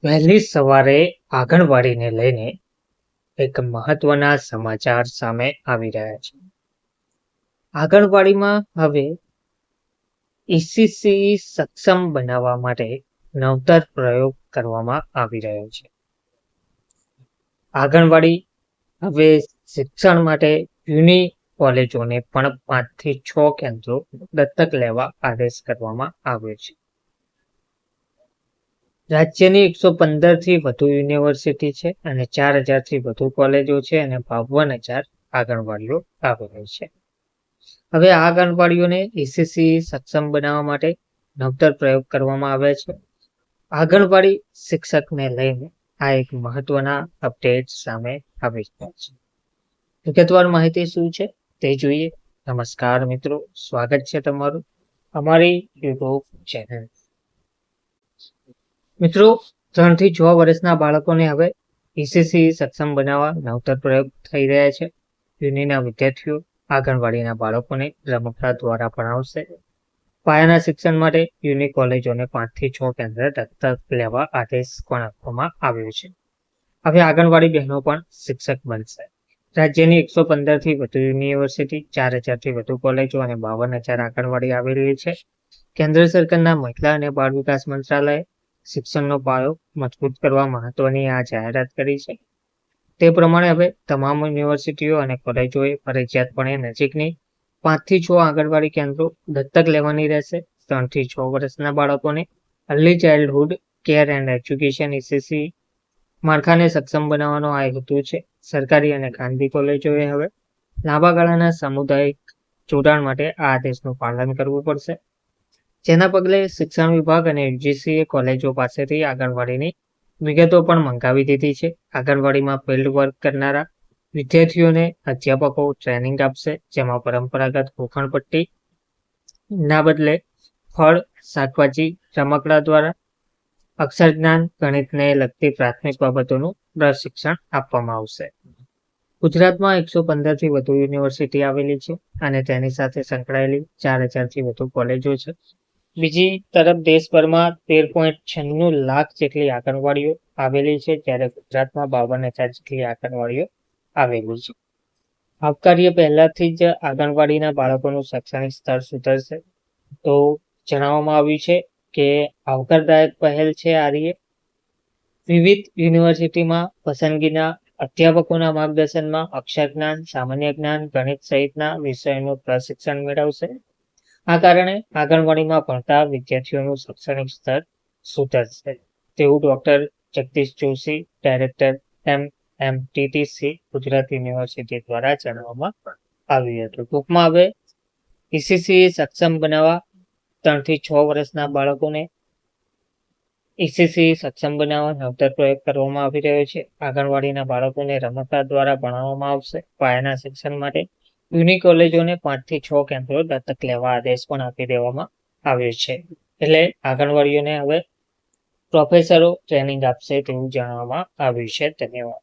વહેલી સવારે આંગણવાડીને લઈને એક મહત્વના સમાચાર સામે આવી રહ્યા છે. આંગણવાડીમાં હવે ECCE સક્ષમ બનાવવા માટે નવતર પ્રયોગ કરવામાં આવી રહ્યો છે. આંગણવાડી હવે શિક્ષણ માટે જૂની કોલેજોને પણ 5 થી 6 કેન્દ્રો દત્તક લેવા આદેશ કરવામાં આવ્યો છે. રાજ્યની 115 થી વધુ યુનિવર્સિટી છે અને 4000 થી વધુ કોલેજો છે અને 52,000 આંગણવાડીઓ આવેલી છે. હવે આ આંગણવાડીઓને ECCE સક્ષમ બનાવવા માટે નવતર પ્રયોગ કરવામાં આવે છે. આંગણવાડી શિક્ષકને લઈને આ એક મહત્વના અપડેટ સામે આવી રહ્યા છે. વિગતવાર માહિતી શું છે તે જોઈએ. નમસ્કાર મિત્રો, સ્વાગત છે તમારું અમારી યુટ્યુબ ચેનલ. મિત્રો, 3 થી 6 વર્ષના બાળકોને હવે ECCE સક્ષમ બનાવવા નવતર પ્રયોગ થઈ રહ્યા છે. યુનિના વિદ્યાર્થીઓ આંગણવાડીના બાળકોને રમકડા દ્વારા ભણાવશે. પાયાના શિક્ષણ માટે યુનિ કોલેજોને 5 થી 6 કેન્દ્ર દત્તક લેવા આદેશ પણ આપવામાં આવ્યો છે. હવે આંગણવાડી બહેનો પણ શિક્ષક બનશે. રાજ્યની 115 થી વધુ યુનિવર્સિટી, 4000 થી વધુ કોલેજો અને 52,000 આંગણવાડી આવેલી છે. કેન્દ્ર સરકારના મહિલા અને બાળ વિકાસ મંત્રાલયે શિક્ષણનો પાયો મજબૂત કરવા મહત્વની આ જાહેરાત કરી છે. તે પ્રમાણે હવે તમામ યુનિવર્સિટીઓ અને કોલેજોએ ફરજિયાતપણે નજીકની 5 થી 6 આંગણવાડી કેન્દ્રો દત્તક લેવાની રહેશે. 3 થી 6 વર્ષના બાળકોને early childhood care and education ECCE માળખાને સક્ષમ બનાવવાનો આ હેતુ છે. સરકારી અને ખાનગી કોલેજોએ હવે લાંબા ગાળાના સામુદાયિક જોડાણ માટે આ આદેશનું પાલન કરવું પડશે. જેના પગલે શિક્ષણ વિભાગ અને UGCએ કોલેજો પાસેથી આંગણવાડીની વિગતો પણ મંગાવી દીધી છે. આંગણવાડીમાં ફિલ્ડ વર્ક કરનારા વિદ્યાર્થીઓને અધ્યાપકો ટ્રેનિંગ આપશે, જેમાં પરંપરાગત ગોખણપટ્ટી ના બદલે ફળ, શાકભાજી, રમકડા દ્વારા અક્ષર જ્ઞાન, ગણિતને લગતી પ્રાથમિક બાબતોનું પ્રશિક્ષણ આપવામાં આવશે. ગુજરાતમાં 115 થી વધુ યુનિવર્સિટી આવેલી છે અને તેની સાથે સંકળાયેલી 4000 થી વધુ કોલેજો છે. બીજી તરફ દેશભરમાં 13.96 લાખ જેટલી આંગણવાડીઓ આવેલી છે, જ્યારે ગુજરાતમાં 52,000 જેટલી આંગણવાડીઓ આવેલી છે. આવકાર્ય પહેલાથી જ આંગણવાડીના બાળકોનું શૈક્ષણિક સ્તર સુધરશે. તો જણાવવામાં આવ્યું છે કે આવકારદાયક પહેલ છે આ રીએ. વિવિધ યુનિવર્સિટીમાં પસંદગીના અધ્યાપકોના માર્ગદર્શનમાં અક્ષર જ્ઞાન, સામાન્ય જ્ઞાન, ગણિત સહિતના વિષયોનું પ્રશિક્ષણ મેળવશે. આ કારણે આંગણવાડીમાં ભણતા વિદ્યાર્થીઓનું શૈક્ષણિક સ્તર સુધરશે તેવું doctor Jagdish Joshi, director MMTTC Gujarat university દ્વારા જણાવવામાં આવ્યું હતું. ટૂંકમાં હવે ECCE સક્ષમ બનાવવા 3 થી 6 વર્ષના બાળકોને ECCE સક્ષમ બનાવવા નવતર પ્રયોગ કરવામાં આવી રહ્યો છે. આંગણવાડીના બાળકોને રમકડા દ્વારા ભણાવવામાં આવશે. પાયાના શિક્ષણ માટે યુનિ કોલેજોને 5 થી 6 કેન્દ્રો દત્તક લેવા આદેશ પણ આપી દેવામાં આવ્યો છે. એટલે આંગણવાડીઓને હવે પ્રોફેસરો ટ્રેનિંગ આપશે તેવું જણાવવામાં આવ્યું છે. ધન્યવાદ.